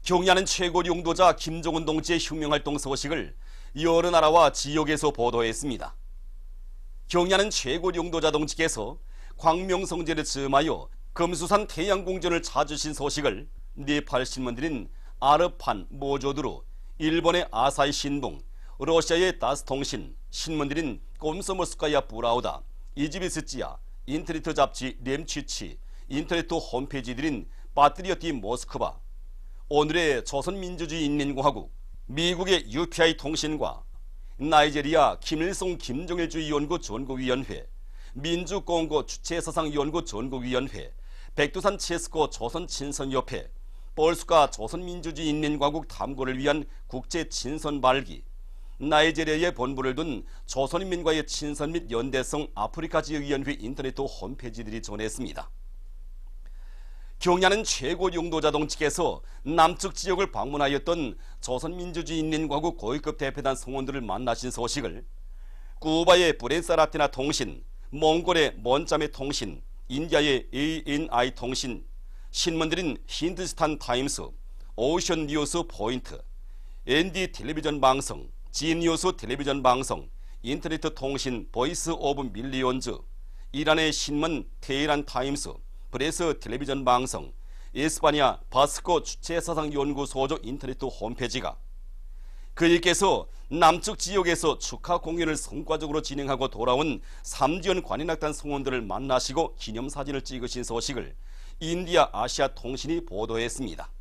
경야는 최고 용도자 김정은 동지의 혁명활동 소식을 여러 나라와 지역에서 보도했습니다. 경야는 최고 용도자 동지께서 광명성제를 즈음하여 금수산 태양궁전을 찾으신 소식을 네팔 신문들인 아르판 모조드로, 일본의 아사히 신봉, 러시아의 다스통신, 신문들인 꼼소모스카야 브라우다, 이지비스지야, 인터넷 잡지 렘치치, 인터넷 홈페이지들인 파트리어티 모스크바, 오늘의 조선민주주의인민공화국, 미국의 UPI 통신과 나이제리아 김일성 김정일주의 연구 전국위원회, 민주공고 주체사상 연구 전국위원회, 백두산 체스코 조선친선협회, 볼수가 조선민주주의인민공화국 탐구를 위한 국제친선발기, 나이제리아의 본부를 둔 조선인민과의 친선 및 연대성 아프리카 지역위원회 인터넷 홈페이지들이 전했습니다. 경야는 최고 용도자 동지께서 남측 지역을 방문하였던 조선민주주의인민공화국 고위급 대표단 성원들을 만나신 소식을 쿠바의 브렌사라티나 통신, 몽골의 먼자메 통신, 인디아의 ANI 통신, 신문들인 힌두스탄 타임스, 오션 뉴스 포인트, ND 텔레비전 방송, 지니우스 텔레비전 방송, 인터넷 통신 보이스 오브 밀리온즈, 이란의 신문 테헤란 타임스, 프레스 텔레비전 방송, 에스파냐 바스코 주체사상연구소조 인터넷 홈페이지가 그에게서 남측 지역에서 축하 공연을 성과적으로 진행하고 돌아온 삼지연 관현악단 성원들을 만나시고 기념사진을 찍으신 소식을 인디아 아시아 통신이 보도했습니다.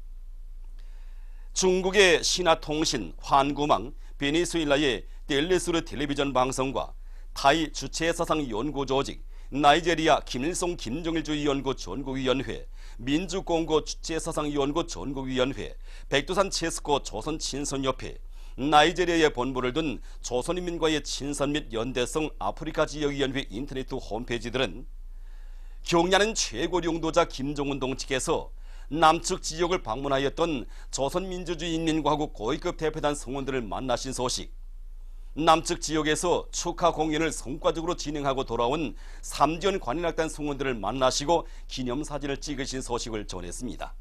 중국의 신화통신, 환구망, 베네수엘라의 텔레스르 텔레비전 방송과 타이 주체사상 연구조직, 나이제리아 김일성 김정일주의 연구 전국위원회, 민주공고 주체사상 연구 전국위원회, 백두산 체스코 조선친선협회, 나이제리아의 본부를 둔 조선인민과의 친선 및 연대성 아프리카 지역위원회 인터넷 홈페이지들은 경야는 최고 용도자 김정은 동지께서 남측 지역을 방문하였던 조선민주주의인민공화국 고위급 대표단 성원들을 만나신 소식, 남측 지역에서 축하 공연을 성과적으로 진행하고 돌아온 삼지연 관현악단 성원들을 만나시고 기념사진을 찍으신 소식을 전했습니다.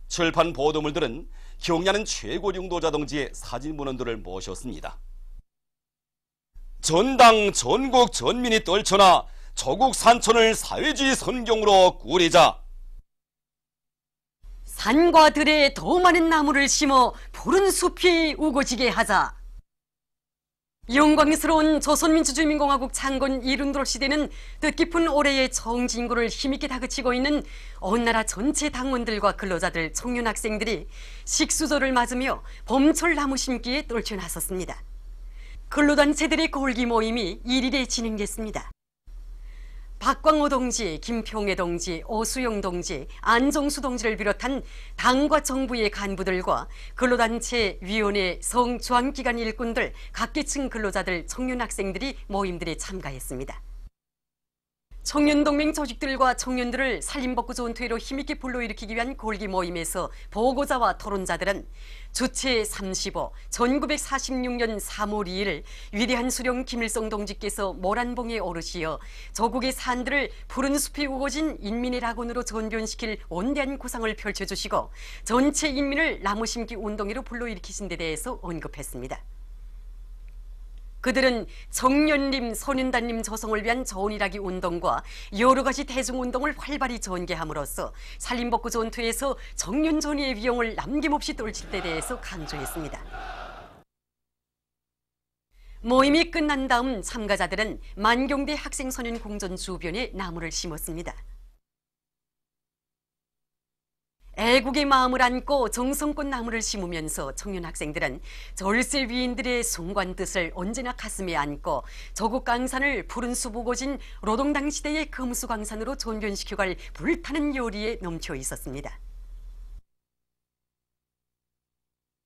출판 보도물들은 경야는 최고 용도자 동지의 사진 문헌들을 모셨습니다. 전당 전국 전민이 떨쳐나 조국 산천을 사회주의 선경으로 꾸리자. 산과 들에 더 많은 나무를 심어 푸른 숲이 우거지게 하자. 영광스러운 조선민주주의인민공화국 창건 100돌 시대는 뜻깊은 올해의 정진구를 힘있게 다그치고 있는 온 나라 전체 당원들과 근로자들, 청년 학생들이 식수조를 맞으며 봄철 나무 심기에 떨쳐나섰습니다. 근로단체들의 골기 모임이 일일이 진행됐습니다. 박광호 동지, 김평애 동지, 오수영 동지, 안정수 동지를 비롯한 당과 정부의 간부들과 근로단체, 위원회, 성, 중앙기관 일꾼들, 각계층 근로자들, 청년학생들이 모임들에 참가했습니다. 청년동맹 조직들과 청년들을 살림복구 전투회로 힘있게 불러일으키기 위한 골기 모임에서 보고자와 토론자들은 주체 35, 1946년 3월 2일 위대한 수령 김일성 동지께서 모란봉에 오르시어 조국의 산들을 푸른 숲이 우거진 인민의 낙원으로 전변시킬 원대한 구상을 펼쳐주시고 전체 인민을 나무 심기 운동회로 불러일으키신 데 대해서 언급했습니다. 그들은 청년림, 소년단림 조성을 위한 좋은 일하기 운동과 여러 가지 대중운동을 활발히 전개함으로써 살림복구 전투에서 청년 전의의 위용을 남김없이 떨칠 데 대해서 강조했습니다. 모임이 끝난 다음 참가자들은 만경대 학생소년 궁전 주변에 나무를 심었습니다. 애국의 마음을 안고 정성껏 나무를 심으면서 청년 학생들은 절세 위인들의 숭고한 뜻을 언제나 가슴에 안고 조국 강산을 푸른 숲 우거진 노동당 시대의 금수강산으로 전변시켜갈 불타는 열의에 넘쳐 있었습니다.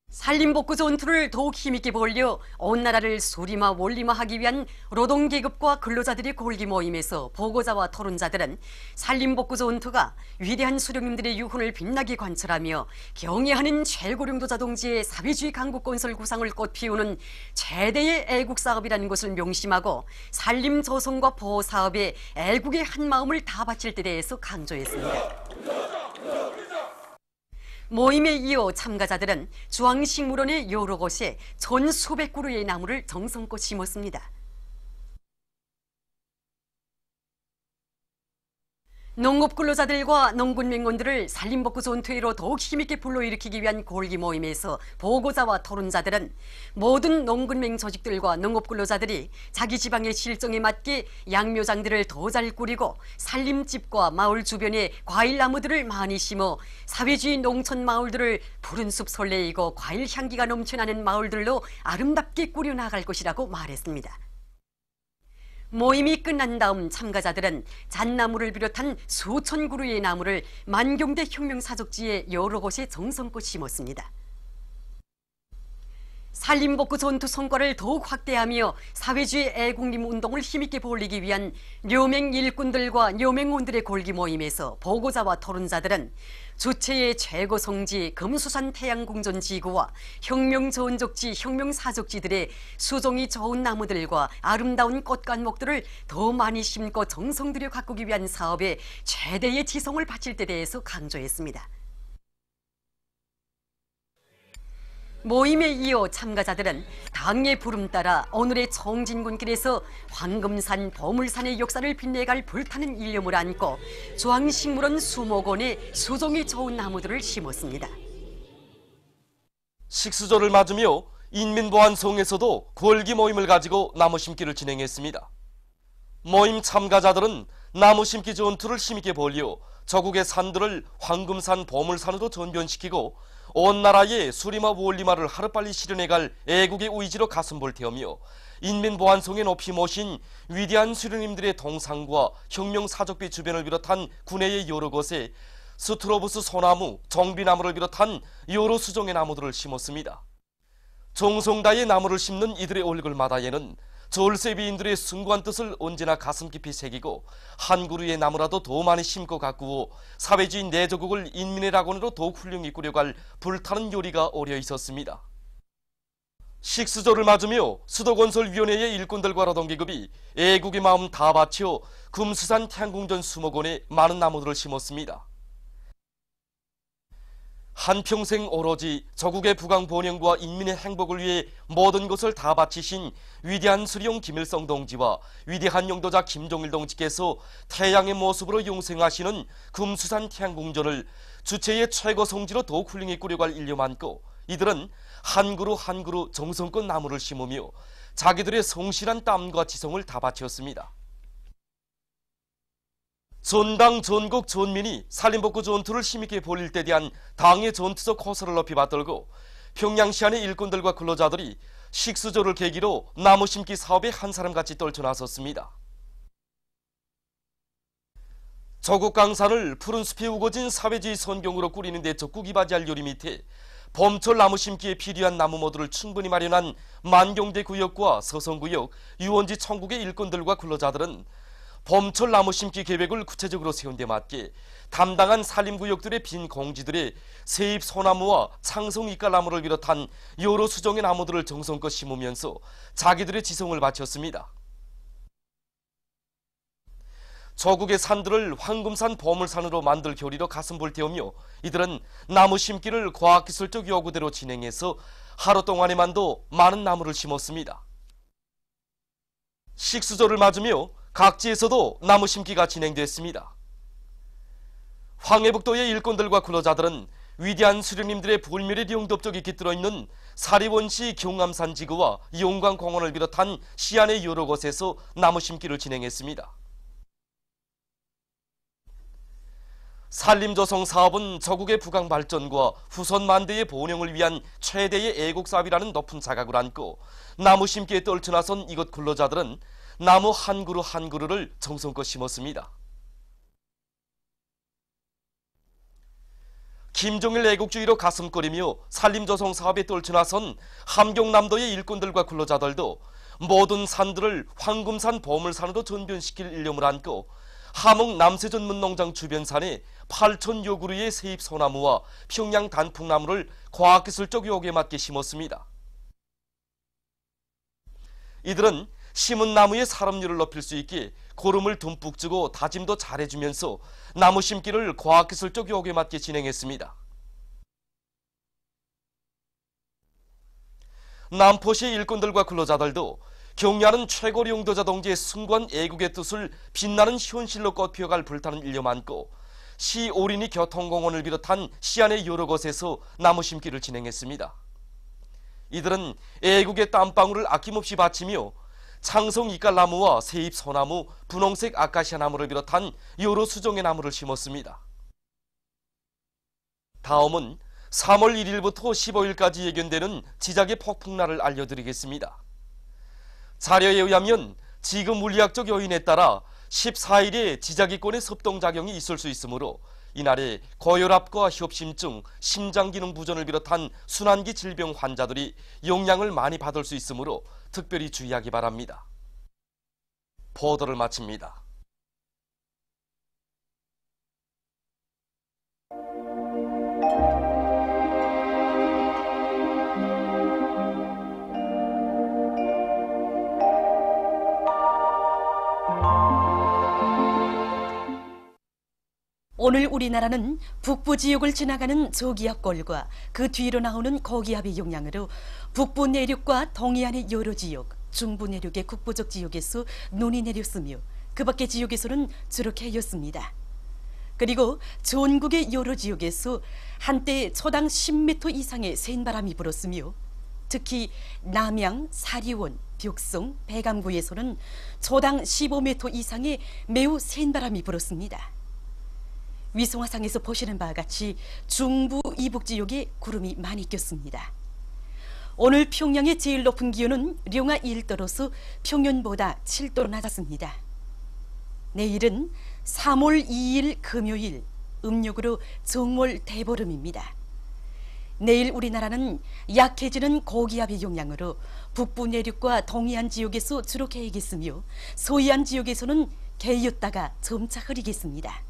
살림복구 전투를 더욱 힘있게 벌려 온 나라를 수리마 원리마하기 위한 노동계급과 근로자들의 골기 모임에서 보고자와 토론자들은 살림복구 전투가 위대한 수령님들의 유훈을 빛나게 관철하며 경애하는 최고령도자 동지의 사회주의 강국건설 구상을 꽃피우는 최대의 애국사업이라는 것을 명심하고 살림조성과 보호사업에 애국의 한마음을 다 바칠 때 대해서 강조했습니다. 모임에 이어 참가자들은 중앙식물원의 여러 곳에 전 수백 그루의 나무를 정성껏 심었습니다. 농업 근로자들과 농군 맹원들을 산림복구 전투회로 더욱 힘있게 불러일으키기 위한 골기 모임에서 보고자와 토론자들은 모든 농군맹 조직들과 농업 근로자들이 자기 지방의 실정에 맞게 양묘장들을 더 잘 꾸리고 산림집과 마을 주변에 과일나무들을 많이 심어 사회주의 농촌 마을들을 푸른 숲 설레이고 과일 향기가 넘쳐나는 마을들로 아름답게 꾸려나갈 것이라고 말했습니다. 모임이 끝난 다음 참가자들은 잣나무를 비롯한 수천 그루의 나무를 만경대 혁명사적지의 여러 곳에 정성껏 심었습니다. 산림복구 전투 성과를 더욱 확대하며 사회주의 애국림 운동을 힘있게 벌리기 위한 료맹 일꾼들과 료맹원들의 골기 모임에서 보고자와 토론자들은 주체의 최고 성지 금수산 태양궁전지구와 혁명전적지 혁명사적지들의 수종이 좋은 나무들과 아름다운 꽃간목들을 더 많이 심고 정성 들여 가꾸기 위한 사업에 최대의 지성을 바칠 때 대해서 강조했습니다. 모임에 이어 참가자들은 당의 부름 따라 오늘의 청진군길에서 황금산, 보물산의 역사를 빛내갈 불타는 일념을 안고 중앙식물원 수목원에 수종이 좋은 나무들을 심었습니다. 식수조를 맞으며 인민보안성에서도 골기 모임을 가지고 나무 심기를 진행했습니다. 모임 참가자들은 나무 심기 전투를 힘있게 벌여 저국의 산들을 황금산, 보물산으로 전변시키고 온 나라의 수리마 원리마를 하루빨리 실현해갈 애국의 의지로 가슴볼 테우며 인민보안성에 높이 모신 위대한 수령님들의 동상과 혁명사적비 주변을 비롯한 군내의 여러 곳에 스트로브스 소나무, 정비나무를 비롯한 여러 수종의 나무들을 심었습니다. 정성다의 나무를 심는 이들의 얼굴마다에는 절세비인들의 숭고한 뜻을 언제나 가슴 깊이 새기고 한 그루의 나무라도 더 많이 심고 가꾸어 사회주의 내조국을 인민의 낙원으로 더욱 훌륭히 꾸려갈 불타는 요리가 어려 있었습니다. 식수조를 맞으며 수도건설위원회의 일꾼들과 노동계급이 애국의 마음 다 바쳐 금수산 태양궁전 수목원에 많은 나무들을 심었습니다. 한평생 오로지 저국의 부강 번영과 인민의 행복을 위해 모든 것을 다 바치신 위대한 수령 김일성 동지와 위대한 영도자 김정일 동지께서 태양의 모습으로 영생하시는 금수산 태양궁전을 주체의 최고 성지로 더욱 훌륭히 꾸려갈 일념 안고 이들은 한 그루 한 그루 정성껏 나무를 심으며 자기들의 성실한 땀과 지성을 다 바쳤습니다. 전당 전국 전민이 산림복구 전투를 힘있게 벌일 때 대한 당의 전투적 호소를 높이 받들고 평양시안의 일꾼들과 근로자들이 식수조를 계기로 나무 심기 사업에 한 사람같이 떨쳐나섰습니다. 저국 강산을 푸른 숲이 우거진 사회주의 선경으로 꾸리는 데 적극 이바지할 요리 밑에 봄철 나무 심기에 필요한 나무 모두를 충분히 마련한 만경대 구역과 서성구역, 유원지 청국의 일꾼들과 근로자들은 봄철 나무 심기 계획을 구체적으로 세운 데 맞게 담당한 산림구역들의 빈 공지들에 세입 소나무와 창성 이깔나무를 비롯한 여러 수종의 나무들을 정성껏 심으면서 자기들의 지성을 바쳤습니다. 저국의 산들을 황금산 보물산으로 만들 결의로 가슴볼 테우며 이들은 나무 심기를 과학기술적 요구대로 진행해서 하루 동안에만도 많은 나무를 심었습니다. 식수조를 맞으며 각지에서도 나무 심기가 진행됐습니다. 황해북도의 일꾼들과 근로자들은 위대한 수령님들의 불멸의 영접적이 깃들어 있는 사리원시 경암산 지구와 용광공원을 비롯한 시안의 여러 곳에서 나무 심기를 진행했습니다. 산림조성 사업은 저국의 부강 발전과 후손 만대의 번영을 위한 최대의 애국사업이라는 높은 자각을 안고 나무 심기에 떨쳐나선 이곳 근로자들은 나무 한 그루 한 그루를 정성껏 심었습니다. 김정일 애국주의로 가슴거리며 산림조성 사업에 떨쳐나선 함경남도의 일꾼들과 근로자들도 모든 산들을 황금산 보물산으로 전변시킬 일념을 안고 함흥 남세전문농장 주변산에 8,000여 그루의 세입 소나무와 평양 단풍나무를 과학기술적 요구에 맞게 심었습니다. 이들은 심은 나무의 사람률을 높일 수 있게 고름을 듬뿍 주고 다짐도 잘해주면서 나무 심기를 과학기술적 요구에 맞게 진행했습니다. 남포시 일꾼들과 근로자들도 경야는 최고 용도자 동지의 승관 애국의 뜻을 빛나는 현실로 꽃피워갈 불타는 일념 안고 시 오린이 교통공원을 비롯한 시안의 여러 곳에서 나무 심기를 진행했습니다. 이들은 애국의 땀방울을 아낌없이 바치며 창성 이깔나무와 세잎 소나무, 분홍색 아카시아 나무를 비롯한 여러 수종의 나무를 심었습니다. 다음은 3월 1일부터 15일까지 예견되는 지작의 폭풍날을 알려드리겠습니다. 자료에 의하면 지금 물리학적 요인에 따라 14일에 지자기권의 섭동작용이 있을 수 있으므로 이날에 고혈압과 협심증, 심장기능 부전을 비롯한 순환기 질병 환자들이 영향을 많이 받을 수 있으므로 특별히 주의하기 바랍니다. 보도를 마칩니다. 오늘 우리나라는 북부 지역을 지나가는 저기압골과 그 뒤로 나오는 고기압의 영향으로 북부 내륙과 동해안의 여러 지역, 중부 내륙의 국부적 지역에서 눈이 내렸으며 그 밖의 지역에서는 주로 개였습니다. 그리고 전국의 여러 지역에서 한때 초당 10m 이상의 센 바람이 불었으며 특히 남양, 사리원, 벽성, 백암구에서는 초당 15m 이상의 매우 센 바람이 불었습니다. 위성화상에서 보시는 바와 같이 중부 이북 지역에 구름이 많이 꼈습니다. 오늘 평양의 제일 높은 기온은 령하 1도로서 평년보다 7도 낮았습니다. 내일은 3월 2일 금요일, 음력으로 정월 대보름입니다. 내일 우리나라는 약해지는 고기압의 영향으로 북부 내륙과 동해안 지역에서 주로 개이겠으며 서해안 지역에서는 개였다가 점차 흐리겠습니다.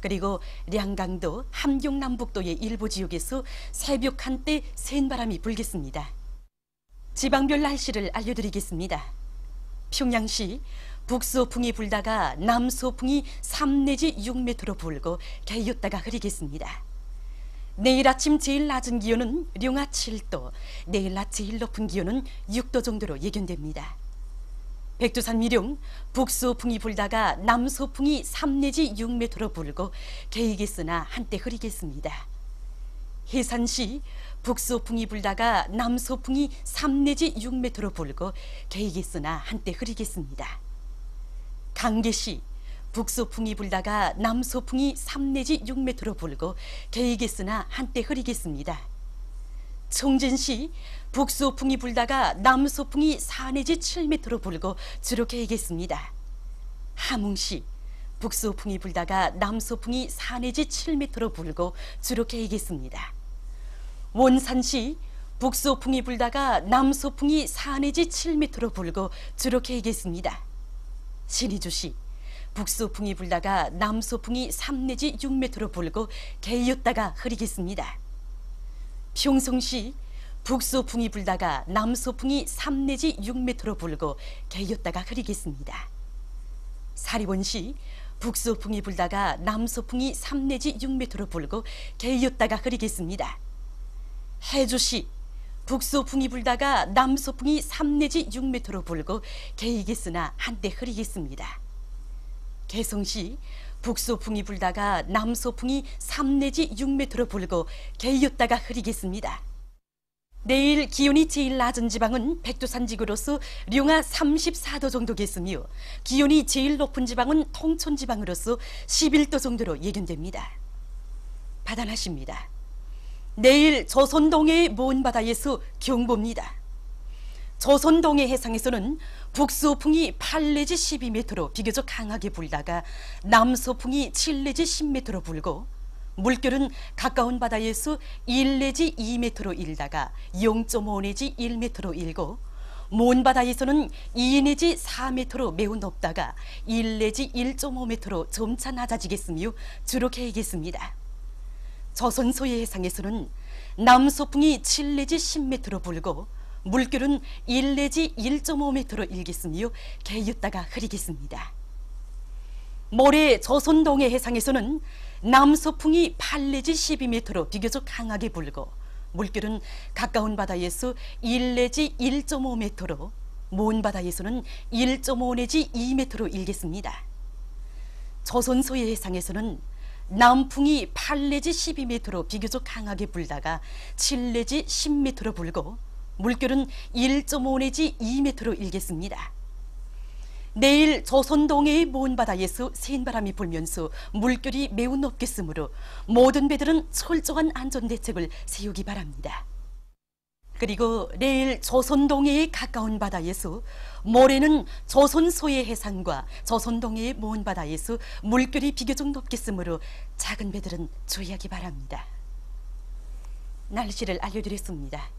그리고 량강도, 함경남북도의 일부 지역에서 새벽 한때 센 바람이 불겠습니다. 지방별 날씨를 알려드리겠습니다. 평양시 북서풍이 불다가 남서풍이 3 내지 6m로 불고 개였다가 흐리겠습니다. 내일 아침 제일 낮은 기온은 령하 7도, 내일 낮 제일 높은 기온은 6도 정도로 예견됩니다. 백두산 미령 북서풍이 불다가 남서풍이 3 내지 6m로 불고 개이겠으나 한때 흐리겠습니다. 해산시 북서풍이 불다가 남서풍이 3 내지 6m로 불고 개이겠으나 한때 흐리겠습니다. 강계시 북서풍이 불다가 남서풍이 3 내지 6m로 불고 개이겠으나 한때 흐리겠습니다. 청진시 북서풍이 불다가 남서풍이 4 내지 7m로 불고 주로 개이겠습니다. 함흥시 북서풍이 불다가 남서풍이 4 내지 7m로 불고 주로 개이겠습니다. 원산시 북서풍이 불다가 남서풍이 4 내지 7m로 불고 주로 개이겠습니다. 신의주시 북서풍이 불다가 남서풍이 3 내지 6m로 불고 개이었다가 흐리겠습니다. 평성시 북서풍이 불다가 남서풍이 3 내지 6m로 불고 개였다가 흐리겠습니다. 사리원시 북서풍이 불다가 남서풍이 3 내지 6m로 불고 개였다가 흐리겠습니다. 해주시 북서풍이 불다가 남서풍이 3 내지 6m로 불고 개이겠으나 한때 흐리겠습니다. 개성시 북서풍이 불다가 남서풍이 3 내지 6m로 불고 개였다가 흐리겠습니다. 내일 기온이 제일 낮은 지방은 백두산 지구로서 령하 34도 정도겠으며 기온이 제일 높은 지방은 통촌 지방으로서 11도 정도로 예견됩니다. 받아나십니다. 내일 조선동해의 먼 바다에서 경보입니다. 조선동해 해상에서는 북서풍이 8 내지 12m로 비교적 강하게 불다가 남서풍이 7 내지 10m로 불고 물결은 가까운 바다에서 1 내지 2m로 일다가 0.5 내지 1m로 일고 먼 바다에서는 2 내지 4m로 매우 높다가 1 내지 1.5m로 점차 낮아지겠으며 주로 개이겠습니다. 조선 서해 해상에서는 남서풍이 7 내지 10m로 불고 물결은 1 내지 1.5m로 일겠으며 개였다가 흐리겠습니다. 모레 조선 동해 해상에서는 남서풍이 8 내지 12m로 비교적 강하게 불고 물결은 가까운 바다에서 1 내지 1.5m로, 먼 바다에서는 1.5 내지 2m로 일겠습니다. 조선 소해 해상에서는 남풍이 8 내지 12m로 비교적 강하게 불다가 7 내지 10m로 불고, 물결은 1.5 내지 2m로 일겠습니다. 내일 조선 동해의 먼 바다에서 센 바람이 불면서 물결이 매우 높겠으므로 모든 배들은 철저한 안전 대책을 세우기 바랍니다. 그리고 내일 조선 동해의 가까운 바다에서, 모레는 조선 소해 해상과 조선 동해의 먼 바다에서 물결이 비교적 높겠으므로 작은 배들은 주의하기 바랍니다. 날씨를 알려드렸습니다.